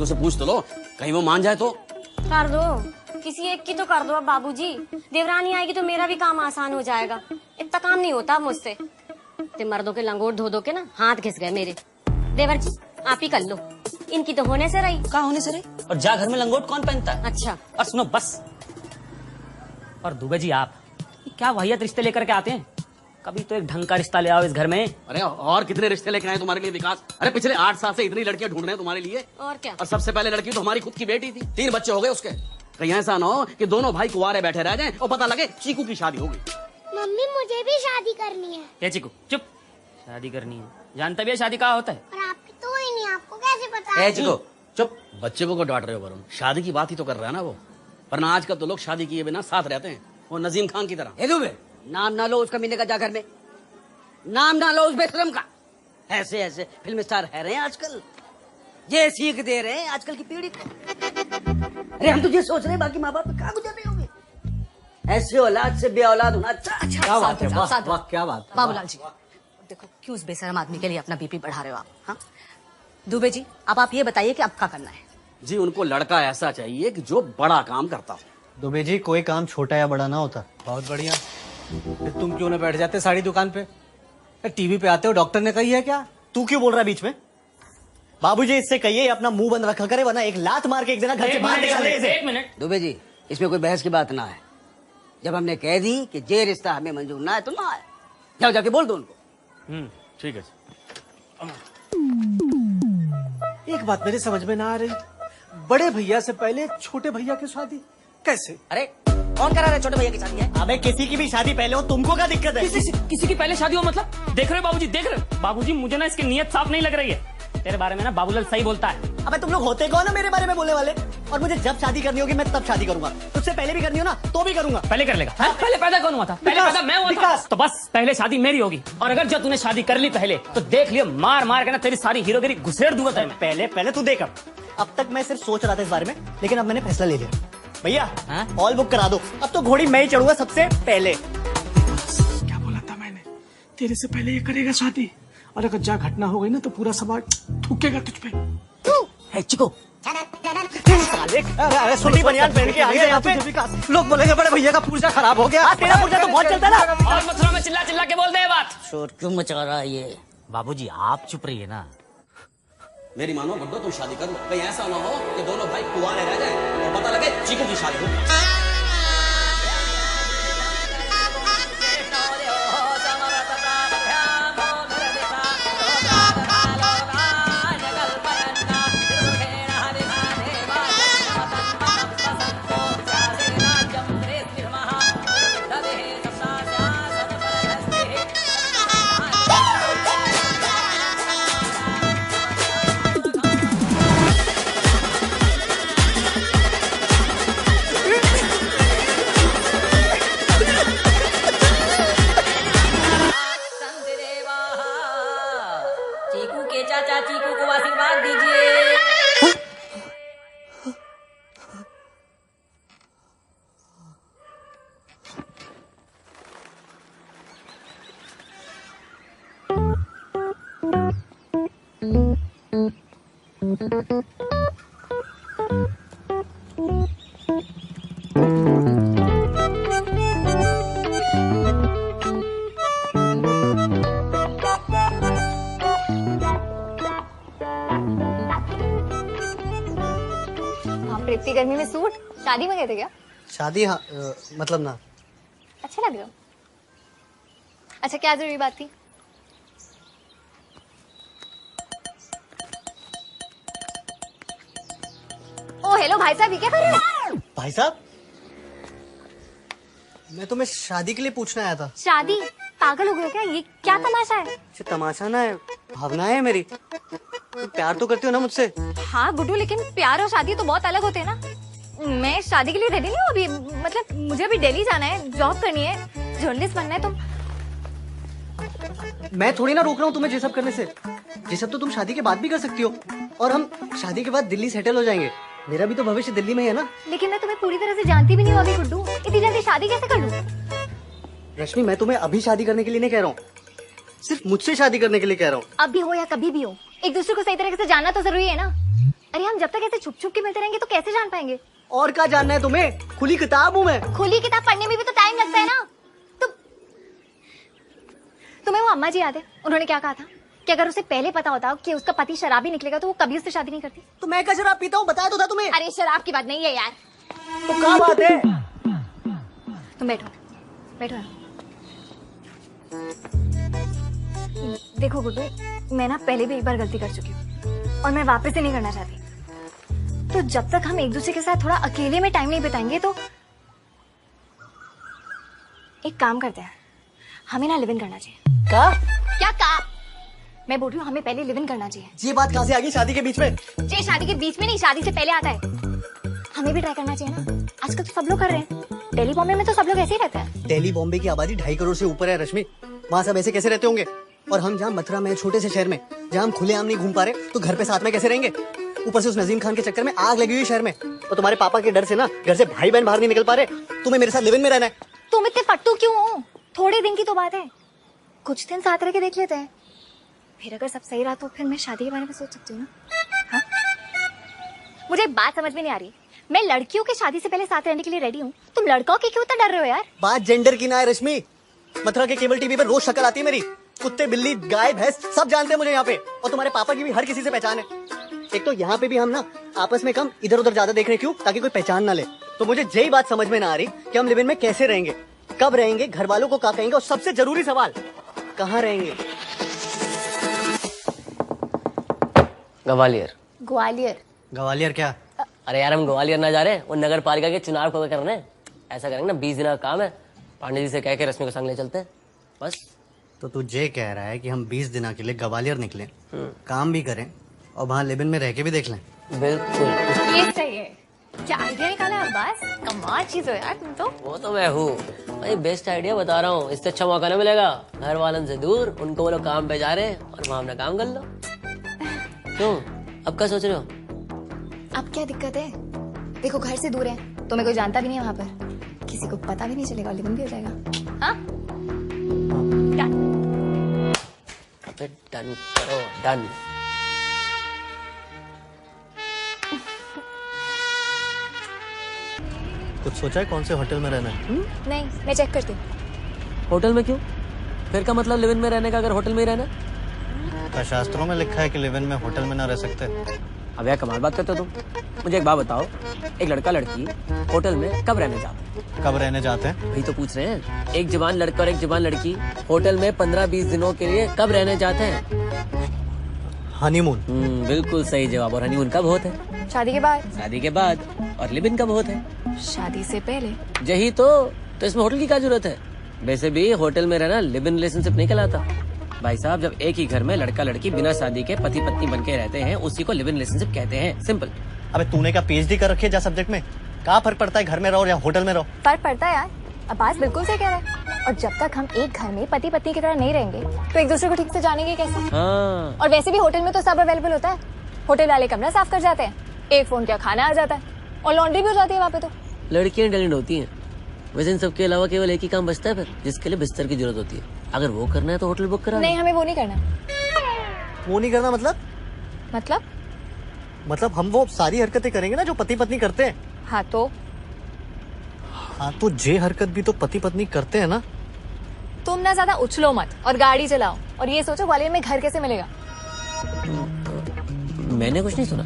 उसे पूछ तो लो, कहीं वो मान जाए तो। कर दो, किसी एक की तो कर दो अब बाबूजी। देवरानी आएगी तो मेरा भी काम आसान हो जाएगा। इतना काम नहीं होता मुझसे। ते मर्दों के लंगोट धो धो के ना हाथ घिस गए मेरे। देवर जी आप ही कर लो, इनकी तो होने से रही। कहाँ होने से रही? और जा घर में लंगोट कौन पहनता है? अच्छा और सुनो बस। और दुबे जी आप क्या वाहियात रिश्ते लेकर के आते हैं? कभी तो एक ढंग का रिश्ता ले आओ इस घर में। अरे और कितने रिश्ते लेके आए तुम्हारे लिए विकास? अरे पिछले 8 साल से इतनी लड़कियां ढूंढ रहे हैं तुम्हारे लिए। और क्या। और सबसे पहले लड़की तो हमारी खुद की बेटी थी। 3 बच्चे हो गए उसके। कहीं ऐसा ना हो कि दोनों भाई कुंवारे बैठे रह जाएं और पता लगे चीकू की शादी होगी। मम्मी मुझे भी शादी करनी है। ये चिकू चुप, शादी करनी है? जानता भी है शादी कहाँ होता है? और आपकी तो ही नहीं, आपको कैसे पता? ए चिकू चुप, बच्चे को डांट रहे हो वरुण। शादी की बात ही तो कर रहा है ना वो। वरना आजकल तो लोग शादी किए बिना साथ रहते हैं, वो नजीम खान की तरह। दुबे नाम ना लो उसका मीने का, जा घर में नाम ना लो उस बेशरम का। ऐसे ऐसे फिल्म स्टार है रहे हैं आजकल, ये सीख दे रहे हैं आजकल की पीढ़ी को। अरे हम तो ये सोच रहे हैं बाकी माँ बाप कहाँ गुजर रहे होंगे। ऐसे औलाद से बे औलाद होना अच्छा। क्या बात है, वाह वाह क्या बात है। बाबूलाल जी देखो क्यों उस बेशरम आदमी के लिए अपना बीपी बढ़ा रहे हो आप? हाँ दुबे जी अब आप ये बताइए कि अब क्या करना है? जी उनको लड़का ऐसा चाहिए कि जो बड़ा काम करता हो। दुबे जी कोई काम छोटा या बड़ा ना होता। बहुत बढ़िया। फिर तुम क्यों ना बैठ जाते साड़ी दुकान पे? टीवी पे आते हो, डॉक्टर ने कही है क्या? तू क्यों बोल रहा है बीच में? बाबूजी इससे कहिए अपना मुंह बंद रखा करे, वरना एक लात मार के एक दिन घर से बाहर निकाल देंगे इसे। एक मिनट दुबे जी इसमें कोई बहस की बात ना है। जब हमने कह दी कि ये रिश्ता हमें मंजूर ना है तो ना है। जाओ जाके बोल दो उनको। ठीक है। एक बात मेरे समझ में ना आ रही, बड़े भैया से पहले छोटे भैया की शादी कैसे? अरे कौन करा रहा है छोटे भैया की शादी है? अबे किसी की भी शादी पहले हो, तुमको क्या दिक्कत है? किसी की पहले शादी हो मतलब? देख रहे हो बाबूजी, देख रहे हो? बाबूजी मुझे ना इसकी नीयत साफ नहीं लग रही है। तेरे बारे में ना बाबूलाल सही बोलता है। अबे तुम लोग होते कौन है मेरे बारे में बोलने वाले? और मुझे जब शादी करनी होगी मैं तब शादी करूंगा, तुझसे पहले भी करनी हो ना तो भी करूंगा। पहले कर लेगा? पहले पैदा कौन हुआ था? पहले पैदा मैं हुआ था। तो बस पहले शादी मेरी होगी। और अगर जब तूने शादी कर ली पहले तो देख लियो मार मार के ना तेरी सारी हीरोगिरी घुसेड़ दूंगा तेरे में। पहले तू देख। अब तक मैं सिर्फ सोच रहा था इस बारे में, लेकिन अब मैंने फैसला ले लिया। भैया हॉल बुक करा दो, अब तो घोड़ी मैं ही चढ़ूंगा सबसे पहले। क्या बोला था मैंने? तेरे से पहले ये करेगा शादी, और अगर जा घटना हो गई ना तो पूरा समाज थूकेगा तुझ पे। चिको अरे सोटी बनियान पहन के आ गया यहाँ पे। लोग बोलेंगे बड़े भैया का पूजा खराब हो गया। तेरा पूजा तो बहुत चलता है ना। और मथुरा में चिल्ला चिल्ला के बोल दे ये बात। शोर क्यों मचा रहा है ये? बाबूजी आप चुप रहिए ना। मेरी मानो गुड्डो तुम शादी कर लो। कहीं ऐसा ना हो कि दोनों भाई कुंवारे रह जाएं और पता लगे चीकू की शादी होगी। चीकू के चाचा चीकू को आशीर्वाद दीजिए। इतनी गर्मी में सूट शादी में गए थे क्या? शादी हाँ मतलब ना। अच्छा लग रहा हो। अच्छा क्या जरूरी बात थी? ओ हेलो भाई साहब, ये क्या कर रहे हो? भाई साहब मैं तुम्हें शादी के लिए पूछने आया था। शादी? पागल हो गए क्या? ये क्या तमाशा है? ये तमाशा ना है, भावनाएं है मेरी। तुम प्यार तो करती हो ना मुझसे? हाँ गुड्डू, लेकिन प्यार और शादी तो बहुत अलग होते हैं ना। मैं शादी के लिए रेडी नहीं हूँ अभी। मतलब मुझे अभी दिल्ली जाना है, जॉब करनी है, जर्नलिस्ट बनना है। तुम मैं थोड़ी ना रोक रहा हूँ तुम्हें ये सब करने से। ये सब तो तुम शादी के बाद भी कर सकती हो, और हम शादी के बाद दिल्ली सेटल हो जाएंगे। मेरा भी तो भविष्य दिल्ली में ही है ना। लेकिन मैं तुम्हें पूरी तरह से जानती भी नहीं हूँ अभी गुड्डू। इतनी जल्दी शादी कैसे कर लूँ? रश्मि मैं तुम्हें अभी शादी करने के लिए नहीं कह रहा हूँ, सिर्फ मुझसे शादी करने के लिए कह रहा हूँ। अब भी हो या कभी भी हो, एक दूसरे को सही तरीके से जानना तो जरूरी है ना। अरे हम जब तक ऐसे छुप छुप के मिलते रहेंगे तो कैसे जान पाएंगे? और क्या जानना है तुम्हें? खुली किताब हूँ मैं। खुली किताब पढ़ने में भी तो टाइम लगता है ना। तुम्हें वो अम्मा जी याद है? उन्होंने क्या कहा था कि अगर उसे पहले पता होता कि उसका पति शराबी निकलेगा तो वो कभी उससे शादी नहीं करती। तो मैं क्या शराब पीता हूँ? बताया तो था तुम्हें। अरे शराब की बात नहीं है यार। तो क्या बात है? तुम बैठो बैठो। देखो गुड्डू, मैं ना पहले भी एक बार गलती कर चुकी हूँ और मैं वापस से नहीं करना चाहती। तो जब तक हम एक दूसरे के साथ थोड़ा अकेले में टाइम नहीं बिताएंगे तो एक काम करते हैं, हमें ना लिव इन करना चाहिए। क्या कहा? मैं बोल रही हूँ हमें पहले लिव इन करना चाहिए। ये बात कहाँ से आ गई शादी के बीच में? जी शादी के बीच में नहीं, शादी से पहले आता है। हमें भी ट्राई करना चाहिए ना, आजकल तो सब लोग कर रहे हैं। दिल्ली बॉम्बे में तो सब लोग ऐसे ही रहते हैं। दिल्ली बॉम्बे की आबादी 2.5 करोड़ से ऊपर है रश्मि। वहाँ सब ऐसे कैसे रहते होंगे? और हम जहाँ मथुरा में छोटे से शहर में जहाँ हम खुलेआम नहीं घूम पा रहे, तो घर पे साथ में कैसे रहेंगे? ऊपर से उस नजीम खान के चक्कर में आग लगी हुई शहर में। और तुम्हारे पापा के डर से ना घर से भाई बहन बाहर नहीं निकल पा रहे। तुम्हें मेरे साथ लिव इन में रहना है। तुम इतने फट्टू क्यों हो? थोड़े दिन की तो बात है, कुछ दिन साथ रह के देख लेते हैं। फिर अगर सब सही रहा तो फिर मैं शादी के बारे में सोच सकती हूँ ना। हाँ? मुझे एक बात समझ में नहीं आ रही, मैं लड़कियों की शादी से पहले साथ रहने के लिए रेडी हूँ, तुम लड़कों की क्यों इतना डर रहे हो यार? बात जेंडर की ना है रश्मि। मथुरा के केबल टीवी पर रोज शक्ल आती है मेरी। कुत्ते बिल्ली गाय भैंस सब जानते हैं मुझे यहाँ पे। और तुम्हारे पापा की भी हर किसी से पहचान है। एक तो यहाँ पे भी हम ना आपस में कम इधर उधर ज्यादा देख रहे, क्यों? ताकि कोई पहचान ना ले। तो मुझे यही बात समझ में ना आ रही कि हम लिव इन में कैसे रहेंगे, कब रहेंगे, घर वालों को क्या कहेंगे, और सबसे जरूरी सवाल, कहाँ रहेंगे? ग्वालियर। ग्वालियर? ग्वालियर क्या? अरे यार हम ग्वालियर ना जा रहे, वो नगर पालिका के चुनाव को करने। ऐसा करेंगे ना, 20 दिन का काम है, पांडे जी से कह के रश्मि को संग ले चलते हैं बस। तो तू ये कह रहा है कि हम 20 दिन के लिए ग्वालियर निकलें, काम भी करें और वहाँ लिव इन में रह के भी देख लें? बिल्कुल। ये सही है। क्या आइडिया निकाला अब्बास, कमाल चीज हो यार तुम तो। वो तो मैं हूँ भाई, बेस्ट आइडिया बता रहा हूँ। इससे अच्छा मौका नहीं मिलेगा। घर वालों से दूर, उनको वो लोग काम पे जा रहे और वहाँ अपना काम कर लो। क्यों, अब क्या सोच रहे हो? अब क्या दिक्कत है? देखो घर से दूर है तो मैं कोई जानता भी नहीं है वहाँ पर, किसी को पता भी नहीं चलेगा, लिव इन भी हो जाएगा। हाँ डन करो, डन। कुछ सोचा है कौन से होटल में रहना है? नहीं, मैं चेक करती हूँ। होटल में क्यों? फिर का मतलब लिव इन में रहने का, अगर होटल में ही रहना? क्या शास्त्रों में लिखा है कि लिव इन में होटल में ना रह सकते? अब यार कमाल बात करते हो तुम। मुझे एक बात बताओ, एक लड़का लड़की होटल में कब रहने जाते हैं? कब रहने जाते हैं? वही तो पूछ रहे हैं। एक जवान लड़का और एक जवान लड़की होटल में 15-20 दिनों के लिए कब रहने जाते हैं? हनीमून। बिल्कुल सही जवाब। और हनीमून कब होता है? शादी के बाद। शादी के बाद। और लिव इन कब होता है? शादी से पहले। यही तो इसमें होटल की क्या जरूरत है? वैसे भी होटल में रहना लिव इन रिलेशनशिप नहीं कहलाता भाई साहब। जब एक ही घर में लड़का लड़की बिना शादी के पति पत्नी बन के रहते हैं, उसी को लिव इन रिलेशनशिप कहते हैं। सिंपल। अबे तूने क्या PhD कर रखी है जा सब्जेक्ट में? क्या फर्क पड़ता है घर में रहो या होटल में रहो? फर्क पड़ता है यार, अब्बास बिल्कुल सही कह रहा है। और जब तक हम एक घर में पति पत्नी की तरह नहीं रहेंगे तो एक दूसरे को ठीक से जानेंगे कैसे? हाँ। और वैसे भी होटल में तो सब अवेलेबल होता है। होटल वाले कमरा साफ कर जाते हैं, एक फोन का खाना आ जाता है और लॉन्ड्री भी हो जाती है वहाँ पे। तो लड़कियां टैलेंट होती हैं। वैसे इन सबके अलावा केवल एक ही काम बचता है फिर, जिसके लिए बिस्तर की जरूरत होती है। अगर वो करना है तो होटल बुक करा। नहीं, हमें वो नहीं करना। वो नहीं करना मतलब? मतलब हम वो सारी हरकतें करेंगे ना जो पति पत्नी करते हैं। हाँ तो जे हरकत भी तो पति पत्नी करते हैं ना। तुम ना ज्यादा उछलो मत और गाड़ी चलाओ, और ये सोचो ग्वालियर में घर कैसे मिलेगा। मैंने कुछ नहीं सुना।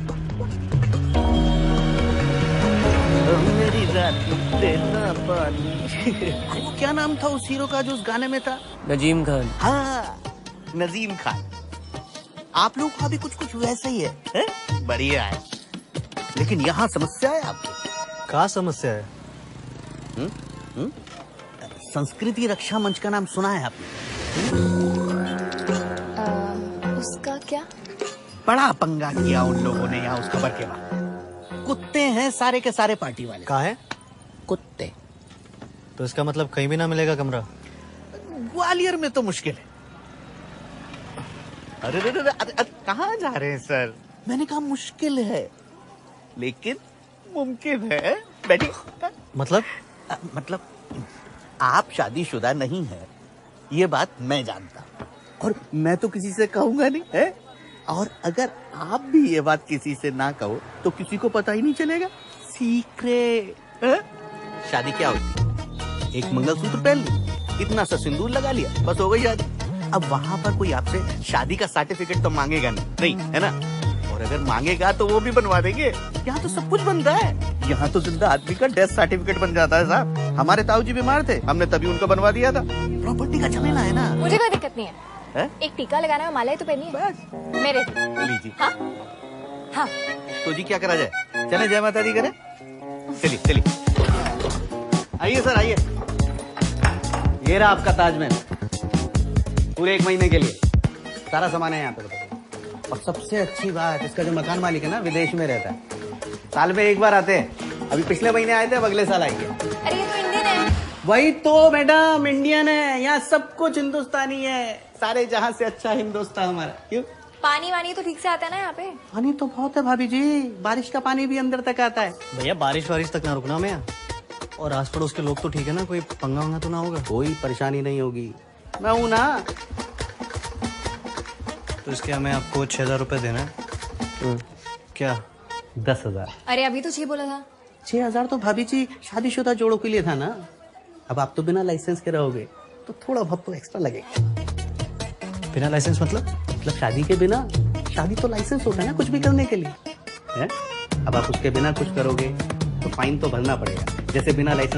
मेरी रात देना पानी। अरे वो क्या नाम था उस हीरो का जो उस गाने में था? नजीम खान। हाँ, नजीम खान। आप लोग का भी कुछ कुछ वैसा ही है? बढ़िया है। लेकिन यहाँ समस्या है आपकी। क्या समस्या है? संस्कृति रक्षा मंच का नाम सुना है आपने? उसका क्या? बड़ा पंगा किया उन लोगों ने यहाँ उस खबर के बाद। कुत्ते हैं सारे के सारे पार्टी वाले। कहाँ है? कुत्ते। तो इसका मतलब कहीं भी ना मिलेगा कमरा? ग्वालियर में तो मुश्किल है। अरे कहाँ जा रहे हैं सर? मैंने कहा मुश्किल है लेकिन मुमकिन है। बैठिए। मतलब आप शादीशुदा नहीं है, ये बात मैं जानता हूँ और मैं तो किसी से कहूंगा नहीं है। और अगर आप भी ये बात किसी से ना कहो तो किसी को पता ही नहीं चलेगा। सीक्रेट। शादी क्या होती है? एक मंगलसूत्र पहन ली, इतना सा सिंदूर लगा लिया, बस हो गई शादी। अब वहाँ पर कोई आपसे शादी का सर्टिफिकेट तो मांगेगा नहीं, है ना? और अगर मांगेगा तो वो भी बनवा देंगे। यहाँ तो सब कुछ बनता है। यहाँ तो जिंदा आदमी का डेथ सर्टिफिकेट बन जाता है साहब। हमारे ताऊ जी बीमार थे, हमने तभी उनको बनवा दिया था। प्रॉपर्टी का झमेला है ना। मुझे कोई दिक्कत नहीं है, एक टीका लगाना है, माला तो पहनी है मेरे से। लीजिए। हाँ हाँ। तो जी क्या करा जाए? चले जय माता दी करें? चलिए चलिए। आइए सर आइए। ये रहा आपका ताजमहल, पूरे 1 महीने के लिए। सारा सामान है यहाँ पे। और सबसे अच्छी बात, इसका जो मकान मालिक है ना, विदेश में रहता है। साल में 1 बार आते हैं। अभी पिछले महीने आए थे, अब अगले साल आएंगे। अरे ये तो इंडियन है। वही तो मैडम, इंडियन है। यहाँ सब कुछ हिंदुस्तानी है। सारे जहाँ से अच्छा हिंदुस्तान हमारा। क्यों? पानी वानी तो ठीक से आता है ना यहाँ पे? पानी तो बहुत है भाभी जी, बारिश का पानी भी अंदर तक आता है। भैया बारिश वारिश तक ना रुकना मैं यहाँ। और आस पड़ोस के लोग तो ठीक है ना, कोई पंगा वंगा तो ना होगा? कोई परेशानी नहीं होगी, मैं हूं ना। तो इसके हमें आपको 6,000 रुपए देना है। क्या? 10,000। अरे अभी तो 6 बोला था। 6,000 तो भाभी जी शादीशुदा जोड़ों के लिए था ना। अब आप तो बिना लाइसेंस के रहोगे तो थोड़ा बहुत तो एक्स्ट्रा लगेगा। बिना लाइसेंस मतलब शादी के बिना? शादी तो लाइसेंस होता है ना कुछ भी करने के लिए, है? अब आप उसके बिना कुछ करोगे तो फाइन तो भरना पड़ेगा। जैसे बिना लाइसेंस